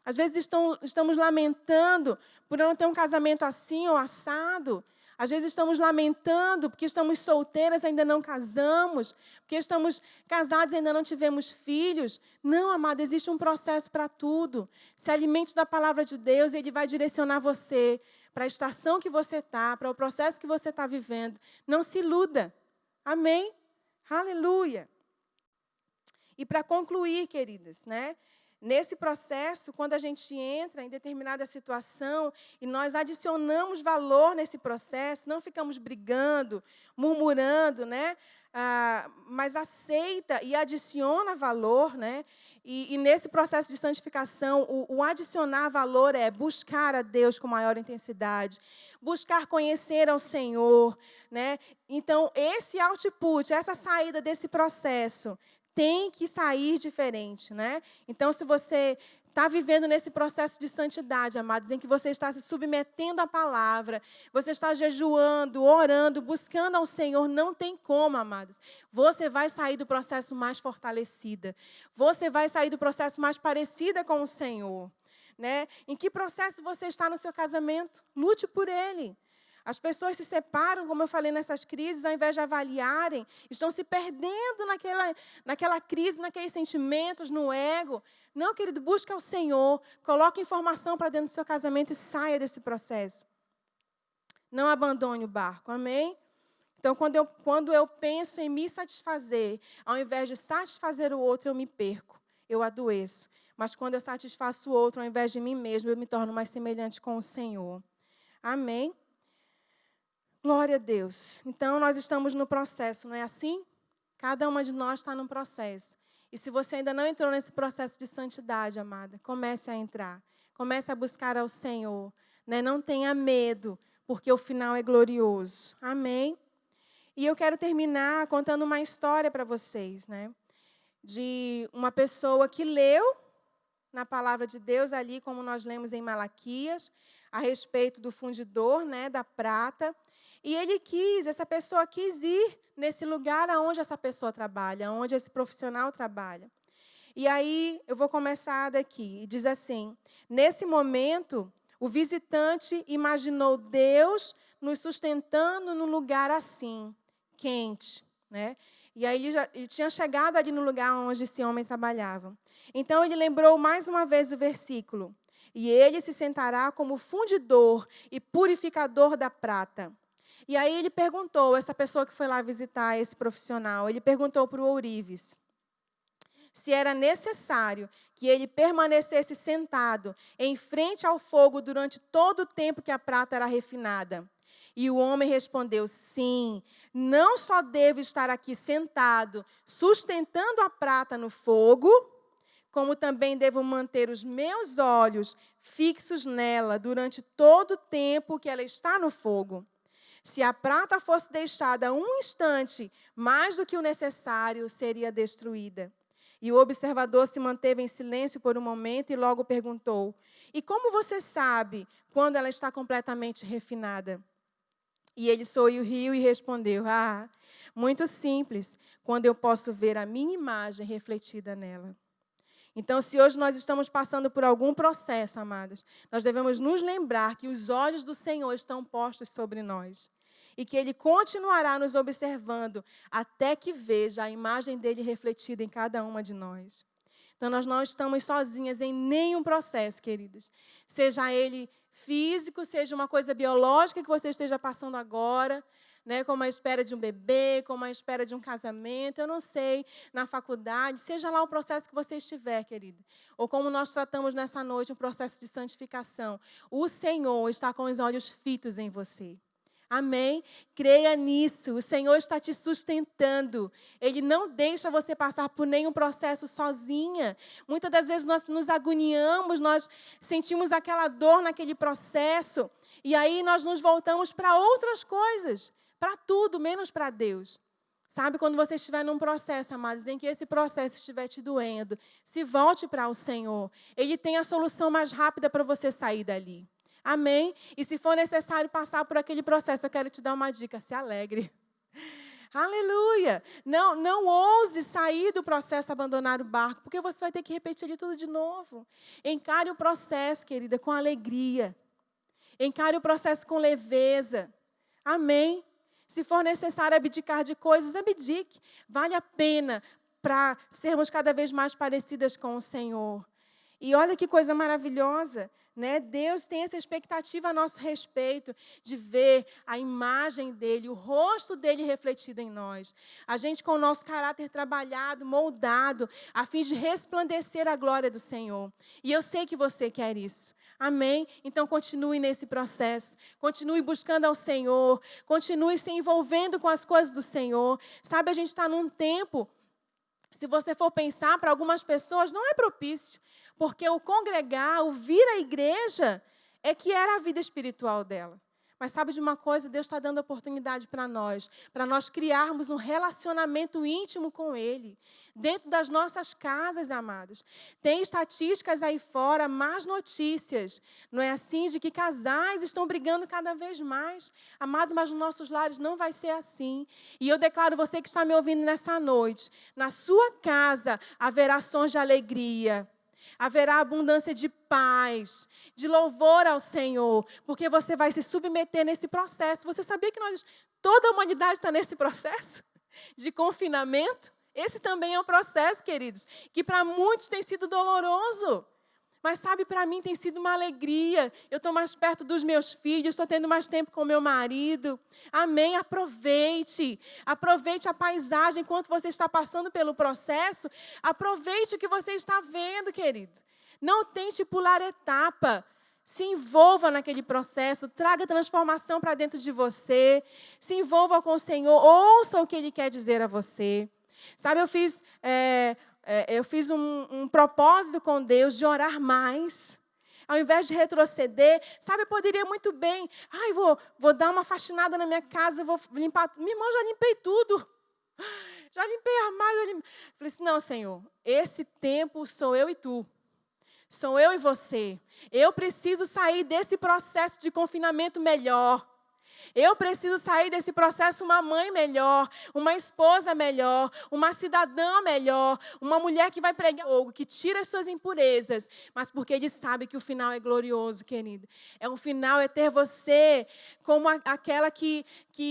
Às vezes estamos lamentando por não ter um casamento assim ou assado. Às vezes estamos lamentando porque estamos solteiras e ainda não casamos, porque estamos casados e ainda não tivemos filhos. Não, amada, existe um processo para tudo. Se alimente da palavra de Deus e Ele vai direcionar você para a estação que você está, para o processo que você está vivendo. Não se iluda. Amém? Aleluia. E para concluir, queridas, né? Nesse processo, quando a gente entra em determinada situação e nós adicionamos valor nesse processo, não ficamos brigando, murmurando, né? Mas aceita e adiciona valor, né? E nesse processo de santificação, o adicionar valor é buscar a Deus com maior intensidade, buscar conhecer ao Senhor, né? Então, esse output, essa saída desse processo, tem que sair diferente, né? Então, se você está vivendo nesse processo de santidade, amados, em que você está se submetendo à palavra, você está jejuando, orando, buscando ao Senhor, não tem como, amados. Você vai sair do processo mais fortalecida. Você vai sair do processo mais parecida com o Senhor, né? Em que processo você está no seu casamento? Lute por ele. As pessoas se separam, como eu falei, nessas crises, ao invés de avaliarem, estão se perdendo naquela crise, naqueles sentimentos, no ego. Não, querido, busca o Senhor, coloque informação para dentro do seu casamento e saia desse processo. Não abandone o barco, amém? Então, quando eu penso em me satisfazer, ao invés de satisfazer o outro, eu me perco, eu adoeço. Mas quando eu satisfaço o outro, ao invés de mim mesmo, eu me torno mais semelhante com o Senhor. Amém? Glória a Deus. Então, nós estamos no processo, não é assim? Cada uma de nós está num processo. E se você ainda não entrou nesse processo de santidade, amada, comece a entrar. Comece a buscar ao Senhor. Né? Não tenha medo, porque o final é glorioso. Amém? E eu quero terminar contando uma história para vocês, né? De uma pessoa que leu na palavra de Deus ali, como nós lemos em Malaquias, a respeito do fundidor, né, da prata. E essa pessoa quis ir nesse lugar onde essa pessoa trabalha, onde esse profissional trabalha. E aí, eu vou começar daqui. E diz assim: nesse momento, o visitante imaginou Deus nos sustentando num lugar assim, quente, né? E aí, ele tinha chegado ali no lugar onde esse homem trabalhava. Então, ele lembrou mais uma vez o versículo: e ele se sentará como fundidor e purificador da prata. E aí ele perguntou, essa pessoa que foi lá visitar esse profissional, ele perguntou para o ourives se era necessário que ele permanecesse sentado em frente ao fogo durante todo o tempo que a prata era refinada. E o homem respondeu: sim, não só devo estar aqui sentado, sustentando a prata no fogo, como também devo manter os meus olhos fixos nela durante todo o tempo que ela está no fogo. Se a prata fosse deixada um instante mais do que o necessário, seria destruída. E o observador se manteve em silêncio por um momento e logo perguntou: e como você sabe quando ela está completamente refinada? E ele sorriu e respondeu: muito simples, quando eu posso ver a minha imagem refletida nela. Então, se hoje nós estamos passando por algum processo, amados, nós devemos nos lembrar que os olhos do Senhor estão postos sobre nós. E que Ele continuará nos observando até que veja a imagem dEle refletida em cada uma de nós. Então, nós não estamos sozinhas em nenhum processo, queridas. Seja ele físico, seja uma coisa biológica que você esteja passando agora, né, como a espera de um bebê, como a espera de um casamento, eu não sei, na faculdade, seja lá o processo que você estiver, querida. Ou como nós tratamos nessa noite, um processo de santificação. O Senhor está com os olhos fitos em você. Amém? Creia nisso. O Senhor está te sustentando. Ele não deixa você passar por nenhum processo sozinha. Muitas das vezes nós nos agoniamos, nós sentimos aquela dor naquele processo, e aí nós nos voltamos para outras coisas, para tudo, menos para Deus. Sabe, quando você estiver num processo, amados, em que esse processo estiver te doendo, se volte para o Senhor. Ele tem a solução mais rápida para você sair dali. Amém? E se for necessário passar por aquele processo, eu quero te dar uma dica: se alegre. Aleluia! Não ouse sair do processo, abandonar o barco, porque você vai ter que repetir ele tudo de novo. Encare o processo, querida, com alegria. Encare o processo com leveza. Amém? Se for necessário abdicar de coisas, abdique. Vale a pena para sermos cada vez mais parecidas com o Senhor. E olha que coisa maravilhosa. né? Deus tem essa expectativa a nosso respeito de ver a imagem dele, o rosto dele refletido em nós. A gente com o nosso caráter trabalhado, moldado, a fim de resplandecer a glória do Senhor. E eu sei que você quer isso. Amém? Então continue nesse processo. Continue buscando ao Senhor. Continue se envolvendo com as coisas do Senhor. Sabe, a gente está num tempo, se você for pensar, para algumas pessoas não é propício. Porque o congregar, o vir à igreja, é que era a vida espiritual dela. Mas sabe de uma coisa? Deus está dando oportunidade para nós criarmos um relacionamento íntimo com Ele, dentro das nossas casas, amados. Tem estatísticas aí fora, más notícias, não é assim? De que casais estão brigando cada vez mais. Amado, mas nos nossos lares não vai ser assim. E eu declaro, você que está me ouvindo nessa noite, na sua casa haverá sons de alegria. Haverá abundância de paz, de louvor ao Senhor, porque você vai se submeter nesse processo. Você sabia que toda a humanidade está nesse processo de confinamento? Esse também é um processo, queridos, que para muitos tem sido doloroso. Mas sabe, para mim tem sido uma alegria. Eu estou mais perto dos meus filhos, estou tendo mais tempo com meu marido. Amém? Aproveite. Aproveite a paisagem enquanto você está passando pelo processo. Aproveite o que você está vendo, querido. Não tente pular etapa. Se envolva naquele processo. Traga transformação para dentro de você. Se envolva com o Senhor. Ouça o que Ele quer dizer a você. Sabe, eu fiz um propósito com Deus de orar mais. Ao invés de retroceder, sabe, eu poderia muito bem, vou dar uma faxinada na minha casa, vou limpar. Minha irmã, já limpei tudo. Já limpei armário. Falei assim, não, Senhor, esse tempo sou eu e tu. Sou eu e você. Eu preciso sair desse processo de confinamento melhor. Eu preciso sair desse processo uma mãe melhor, uma esposa melhor, uma cidadã melhor, uma mulher que vai pregar algo, que tira as suas impurezas, mas porque Ele sabe que o final é glorioso, querido. O final é ter você como aquela que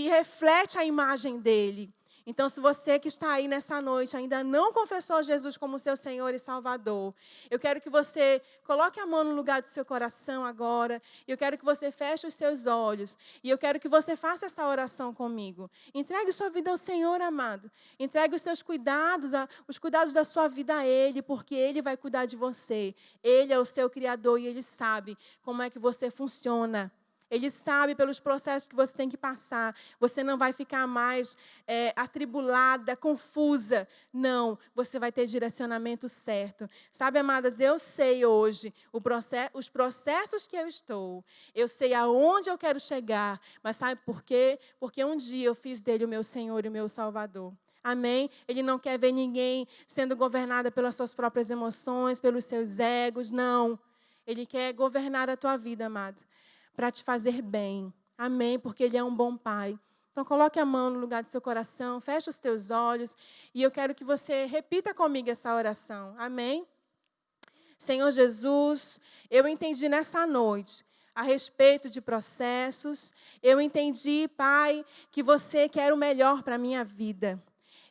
reflete a imagem dEle. Então, se você que está aí nessa noite ainda não confessou Jesus como seu Senhor e Salvador, eu quero que você coloque a mão no lugar do seu coração agora. Eu quero que você feche os seus olhos. E eu quero que você faça essa oração comigo. Entregue sua vida ao Senhor, amado. Entregue os seus cuidados, os cuidados da sua vida a Ele, porque Ele vai cuidar de você. Ele é o seu Criador e Ele sabe como é que você funciona. Ele sabe pelos processos que você tem que passar. Você não vai ficar mais atribulada, confusa. Não, você vai ter direcionamento certo. Sabe, amadas, eu sei hoje os processos que eu estou. Eu sei aonde eu quero chegar. Mas sabe por quê? Porque um dia eu fiz dele o meu Senhor e o meu Salvador. Amém? Ele não quer ver ninguém sendo governada pelas suas próprias emoções, pelos seus egos. Não. Ele quer governar a tua vida, amado, para te fazer bem. Amém? Porque Ele é um bom Pai. Então, coloque a mão no lugar do seu coração, feche os teus olhos e eu quero que você repita comigo essa oração. Amém? Senhor Jesus, eu entendi nessa noite a respeito de processos. Eu entendi, Pai, que você quer o melhor para a minha vida.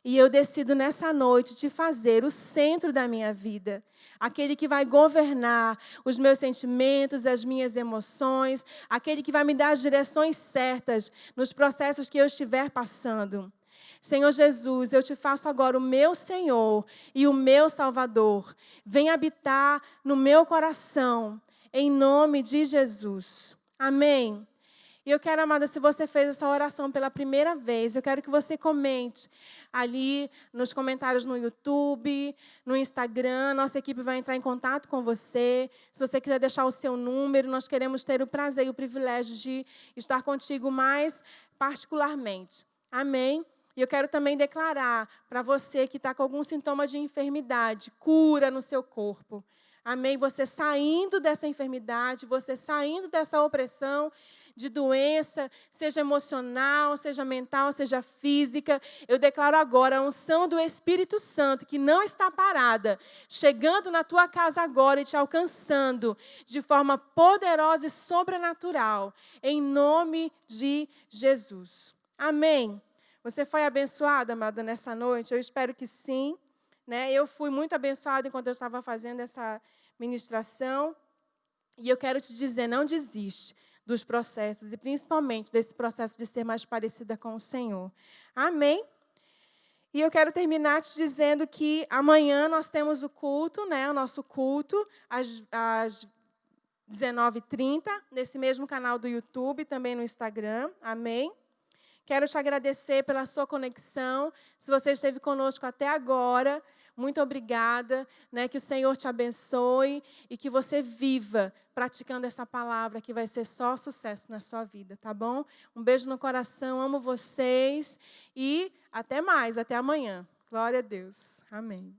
E eu decido nessa noite te fazer o centro da minha vida. Aquele que vai governar os meus sentimentos, as minhas emoções. Aquele que vai me dar as direções certas nos processos que eu estiver passando. Senhor Jesus, eu te faço agora o meu Senhor e o meu Salvador. Vem habitar no meu coração, em nome de Jesus. Amém. E eu quero, amada, se você fez essa oração pela primeira vez, eu quero que você comente ali nos comentários no YouTube, no Instagram. Nossa equipe vai entrar em contato com você. Se você quiser deixar o seu número, nós queremos ter o prazer e o privilégio de estar contigo mais particularmente. Amém? E eu quero também declarar para você que está com algum sintoma de enfermidade, cura no seu corpo. Amém? Você saindo dessa enfermidade, você saindo dessa opressão, de doença, seja emocional, seja mental, seja física. Eu declaro agora a unção do Espírito Santo, que não está parada, chegando na tua casa agora e te alcançando de forma poderosa e sobrenatural, em nome de Jesus. Amém. Você foi abençoada, amada, nessa noite? Eu espero que sim. Eu fui muito abençoada enquanto eu estava fazendo essa ministração. E eu quero te dizer, não desiste dos processos, e principalmente desse processo de ser mais parecida com o Senhor. Amém? E eu quero terminar te dizendo que amanhã nós temos o culto, o nosso culto, às 19h30, nesse mesmo canal do YouTube, também no Instagram. Amém? Quero te agradecer pela sua conexão. Se você esteve conosco até agora, muito obrigada. Que o Senhor te abençoe e que você viva praticando essa palavra, que vai ser só sucesso na sua vida, tá bom? Um beijo no coração, amo vocês e até mais, até amanhã. Glória a Deus. Amém.